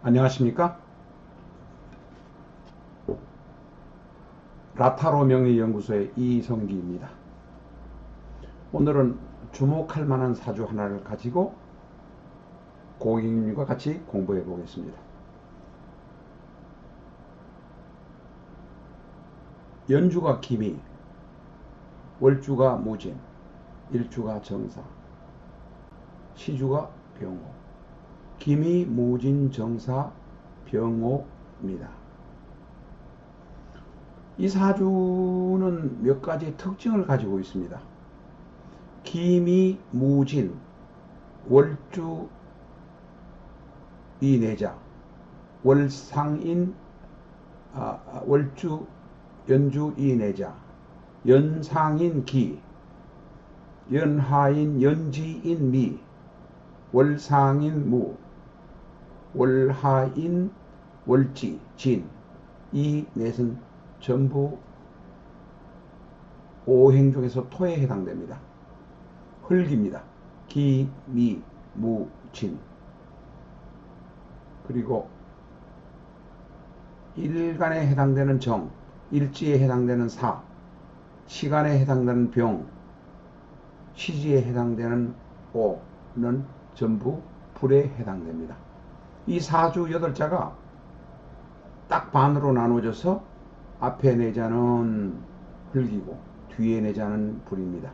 안녕하십니까? 라타로 명리연구소의 이성기입니다. 오늘은 주목할 만한 사주 하나를 가지고 고객님과 같이 공부해 보겠습니다. 연주가 기미, 월주가 무진, 일주가 정사, 시주가 병호. 기미, 무진, 정사, 병호입니다. 이 사주는 몇 가지 특징을 가지고 있습니다. 기미, 무진, 월주 이내자, 월상인, 월주, 연주 이내자, 연상인 기, 연하인, 연지인 미, 월상인 무, 월하인, 월지, 진, 이 넷은 전부 오행 중에서 토에 해당됩니다. 흙입니다. 기, 미, 무, 진. 그리고 일간에 해당되는 정, 일지에 해당되는 사, 시간에 해당되는 병, 시지에 해당되는 오는 전부 불에 해당됩니다. 이 사주 8자가 딱 반으로 나눠져서 앞에 내자는 흙이고 뒤에 내자는 불입니다.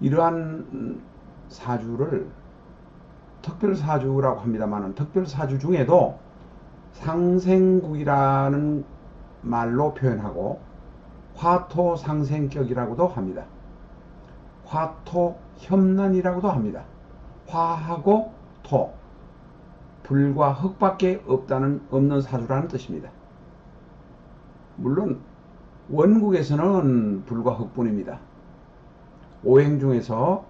이러한 사주를 특별사주라고 합니다만 특별사주 중에도 상생국이라는 말로 표현하고 화토상생격이라고도 합니다. 화토협난이라고도 합니다. 화하고 토, 불과 흙밖에 없는 사주라는 뜻입니다. 물론 원국에서는 불과 흙뿐입니다. 오행 중에서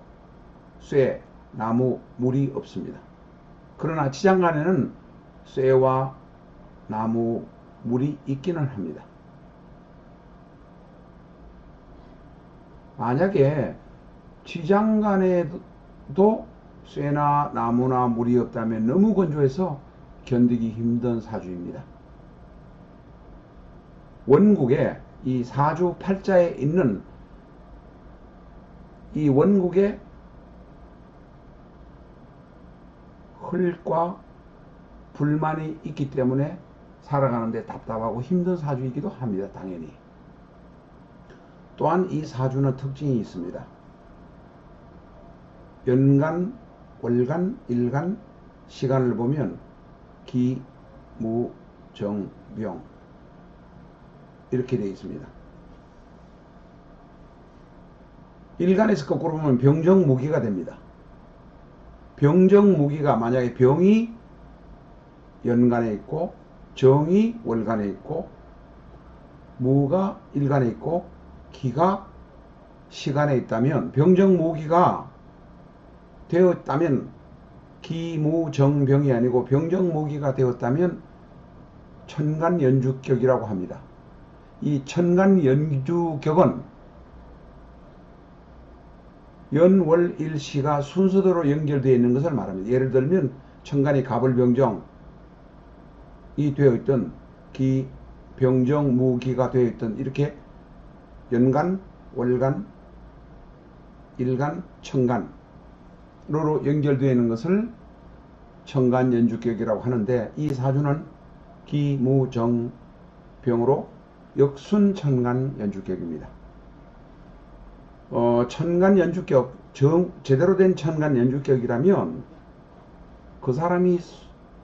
쇠, 나무, 물이 없습니다. 그러나 지장간에는 쇠와 나무, 물이 있기는 합니다. 만약에 지장간에도 쇠나 나무나 물이 없다면 너무 건조해서 견디기 힘든 사주입니다. 원국에 이 사주 팔자에 있는 이 원국에 흙과 불만이 있기 때문에 살아가는데 답답하고 힘든 사주이기도 합니다. 당연히. 또한 이 사주는 특징이 있습니다. 연간, 월간, 일간 시간을 보면 기, 무, 정, 병 이렇게 되어 있습니다. 일간에서 거꾸로 보면 병정무기가 됩니다. 병정무기가 만약에 병이 연간에 있고 정이 월간에 있고 무가 일간에 있고 기가 시간에 있다면 병정무기가 되었다면 기무정병이 아니고 병정무기가 되었다면 천간연주격이라고 합니다. 이 천간연주격은 연월일시가 순서대로 연결되어 있는 것을 말합니다. 예를 들면 천간이 갑을병정이 되어 있던 기, 병정, 무기가 되어 있던 이렇게 연간, 월간, 일간, 천간으로 연결되어 있는 것을 천간연주격이라고 하는데 이 사주는 기, 무, 정, 병으로 역순천간연주격입니다. 천간연주격, 제대로 된 천간연주격이라면 그 사람이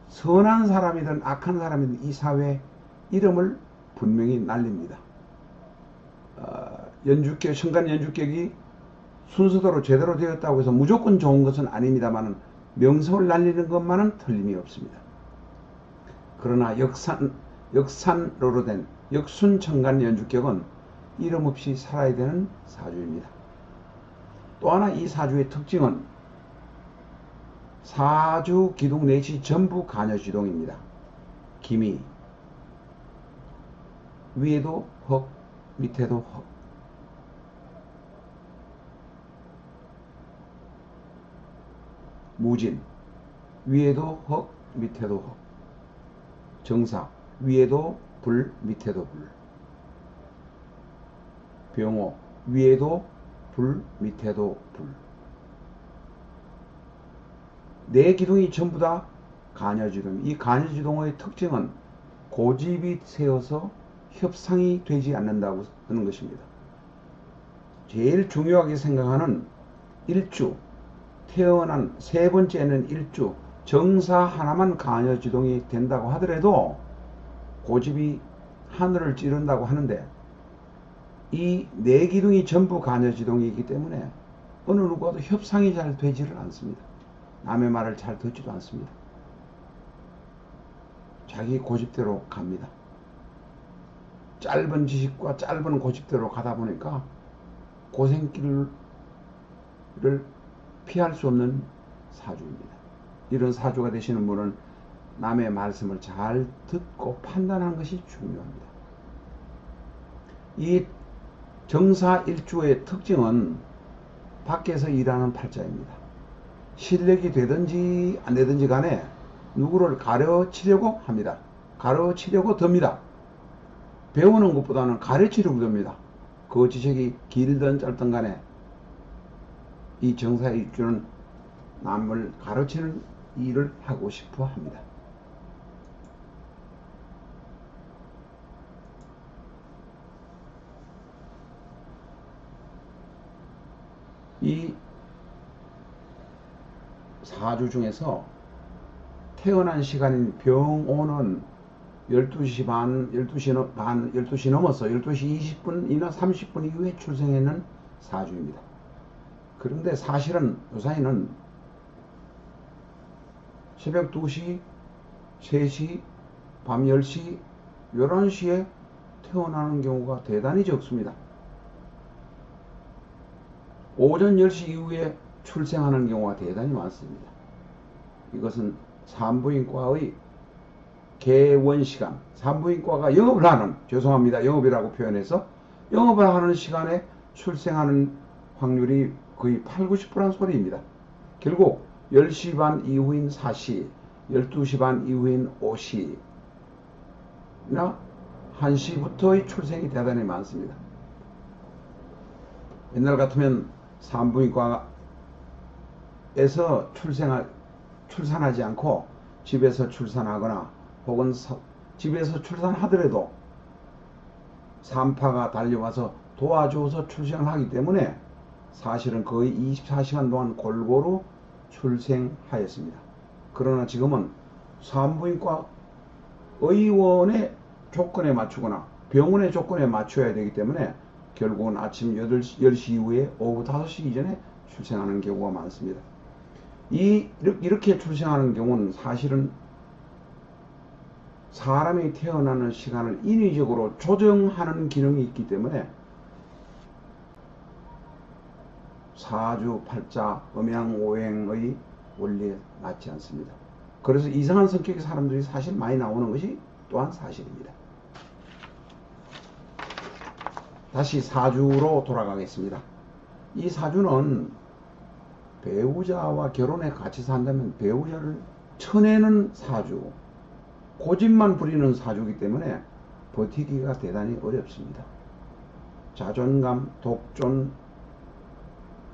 선한 사람이든 악한 사람이든 이 사회 이름을 분명히 날립니다. 연주격, 천간연주격이 순서대로 제대로 되었다고 해서 무조건 좋은 것은 아닙니다만 명성을 날리는 것만은 틀림이 없습니다. 그러나 역산으로 된 역순천간연주격은 이름 없이 살아야 되는 사주입니다. 또 하나 이 사주의 특징은 사주 기둥 넷이 전부 간여지동입니다. 기미, 위에도 흙, 밑에도 흙. 무진, 위에도 흑, 밑에도 흑. 정사, 위에도 불, 밑에도 불. 병호, 위에도 불, 밑에도 불. 네 기둥이 전부 다 간여지동. 이 간여지동의 특징은 고집이 세어서 협상이 되지 않는다고 하는 것입니다. 제일 중요하게 생각하는 일주, 태어난 세 번째는 일주, 정사 하나만 간여지동이 된다고 하더라도 고집이 하늘을 찌른다고 하는데, 이 네 기둥이 전부 간여지동이기 때문에 어느 누구와도 협상이 잘 되지를 않습니다. 남의 말을 잘 듣지도 않습니다. 자기 고집대로 갑니다. 짧은 지식과 짧은 고집대로 가다 보니까 고생길을 피할 수 없는 사주입니다. 이런 사주가 되시는 분은 남의 말씀을 잘 듣고 판단하는 것이 중요합니다. 이 정사일주의 특징은 밖에서 일하는 팔자입니다. 실력이 되든지 안 되든지 간에 누구를 가르치려고 합니다. 가르치려고 듭니다. 배우는 것보다는 가르치려고 듭니다. 그 지식이 길든 짧든 간에 이 정사일주는 남을 가르치는 일을 하고 싶어 합니다. 이 사주 중에서 태어난 시간인 병오는 12시 반, 12시 반, 12시 넘어서 12시 20분이나 30분 이후에 출생하는 사주입니다. 그런데 사실은 요사이는 새벽 2시, 3시, 밤 10시, 11시에 태어나는 경우가 대단히 적습니다. 오전 10시 이후에 출생하는 경우가 대단히 많습니다. 이것은 산부인과의 개원시간, 산부인과가 영업을 하는, 죄송합니다, 영업이라고 표현해서 영업을 하는 시간에 출생하는 확률이 거의 8, 90%라는 소리입니다. 결국 10시 반 이후인 4시, 12시 반 이후인 5시나 1시부터의 출생이 대단히 많습니다. 옛날 같으면 산부인과에서 출산하지 않고 집에서 출산하거나 혹은 집에서 출산하더라도 산파가 달려와서 도와줘서 출생을 하기 때문에 사실은 거의 24시간 동안 골고루 출생하였습니다. 그러나 지금은 산부인과 의원의 조건에 맞추거나 병원의 조건에 맞춰야 되기 때문에 결국은 아침 10시 이후에 오후 5시 이전에 출생하는 경우가 많습니다. 이렇게 출생하는 경우는 사실은 사람이 태어나는 시간을 인위적으로 조정하는 기능이 있기 때문에 사주, 팔자, 음양, 오행의 원리에 맞지 않습니다. 그래서 이상한 성격의 사람들이 사실 많이 나오는 것이 또한 사실입니다. 다시 사주로 돌아가겠습니다. 이 사주는 배우자와 결혼에 같이 산다면 배우자를 쳐내는 사주, 고집만 부리는 사주이기 때문에 버티기가 대단히 어렵습니다. 자존감, 독존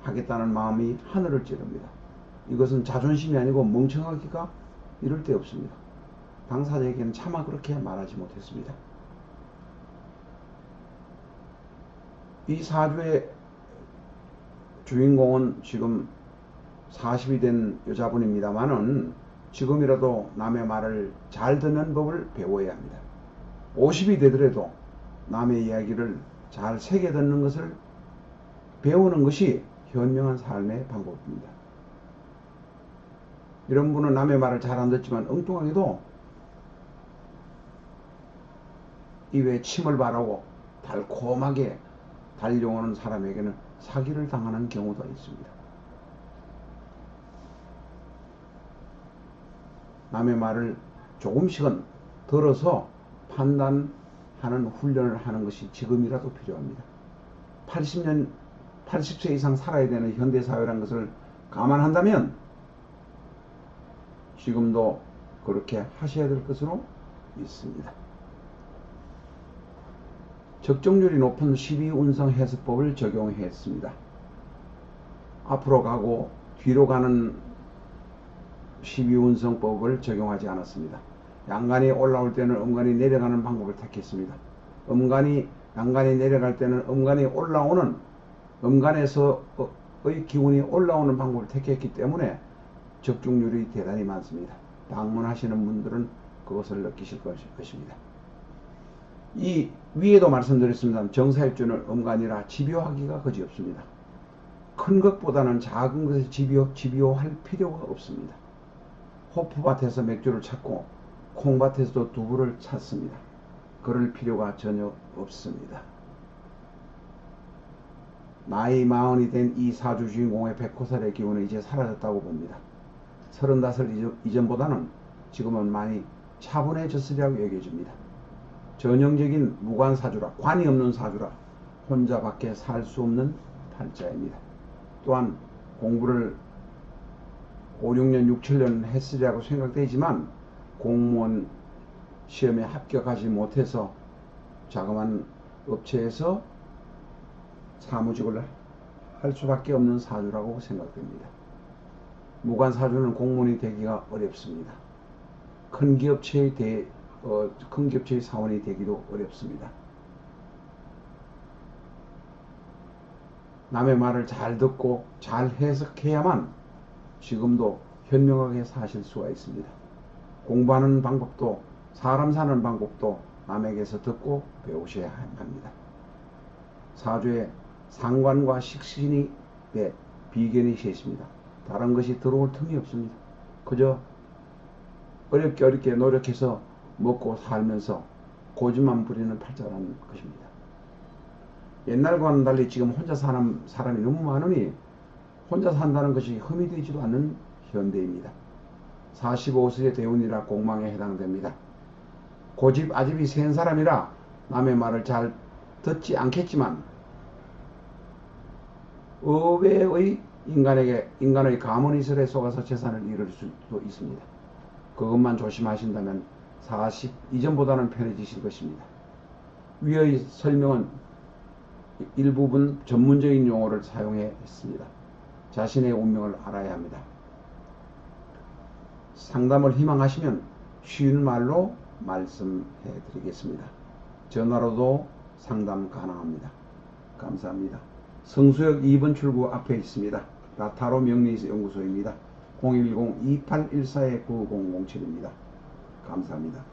하겠다는 마음이 하늘을 찌릅니다. 이것은 자존심이 아니고 멍청하기가 이럴 데 없습니다. 당사자에게는 차마 그렇게 말하지 못했습니다. 이 사주의 주인공은 지금 40이 된 여자분입니다만은 지금이라도 남의 말을 잘 듣는 법을 배워야 합니다. 50이 되더라도 남의 이야기를 잘 새겨 듣는 것을 배우는 것이 현명한 삶의 방법입니다. 이런 분은 남의 말을 잘 안 듣지만 엉뚱하게도 입에 침을 바르고 달콤하게 달려오는 사람에게는 사기를 당하는 경우도 있습니다. 남의 말을 조금씩은 들어서 판단하는 훈련을 하는 것이 지금이라도 필요합니다. 80세 이상 살아야 되는 현대사회라는 것을 감안한다면 지금도 그렇게 하셔야 될 것으로 있습니다. 적정률이 높은 12운성 해수법을 적용했습니다. 앞으로 가고 뒤로 가는 12운성법을 적용하지 않았습니다. 양간이 올라올 때는 음간이 내려가는 방법을 택했습니다. 양간이 내려갈 때는 음간이 올라오는, 음간에서의 기운이 올라오는 방법을 택했기 때문에 적중률이 대단히 많습니다. 방문하시는 분들은 그것을 느끼실 것입니다. 이 위에도 말씀드렸습니다. 정사일주는 음간이라 집요하기가 그지없습니다. 큰 것보다는 작은 것에 집요할 필요가 없습니다. 호프밭에서 맥주를 찾고 콩밭에서도 두부를 찾습니다. 그럴 필요가 전혀 없습니다. 나이 40이 된 이 사주 주인공의 백호살의 기운은 이제 사라졌다고 봅니다. 35 이전보다는 지금은 많이 차분해졌으리라고 여겨집니다. 전형적인 무관사주라, 관이 없는 사주라 혼자밖에 살 수 없는 팔자입니다. 또한 공부를 5, 6년, 6, 7년 했으리라고 생각되지만 공무원 시험에 합격하지 못해서 자그마한 업체에서 사무직을 할 수밖에 없는 사주라고 생각됩니다. 무관사주는 공무원이 되기가 어렵습니다. 큰 기업체의 사원이 되기도 어렵습니다. 남의 말을 잘 듣고 잘 해석해야만 지금도 현명하게 사실 수가 있습니다. 공부하는 방법도 사람 사는 방법도 남에게서 듣고 배우셔야 합니다. 사주에 상관과 식신이 비견이 셋입니다. 다른 것이 들어올 틈이 없습니다. 그저 어렵게 노력해서 먹고 살면서 고집만 부리는 팔자라는 것입니다. 옛날과는 달리 지금 혼자 사는 사람이 너무 많으니 혼자 산다는 것이 흠이 되지도 않는 현대입니다. 45세의 대운이라 공망에 해당됩니다. 고집 아집이 센 사람이라 남의 말을 잘 듣지 않겠지만 의외의 인간의 가문이슬에 속아서 재산을 잃을 수도 있습니다. 그것만 조심하신다면 40 이전보다는 편해지실 것입니다. 위의 설명은 일부분 전문적인 용어를 사용해 있습니다. 자신의 운명을 알아야 합니다. 상담을 희망하시면 쉬운 말로 말씀해 드리겠습니다. 전화로도 상담 가능합니다. 감사합니다. 성수역 2번 출구 앞에 있습니다. 라타로 명리연구소입니다. 010-2814-9007입니다. 감사합니다.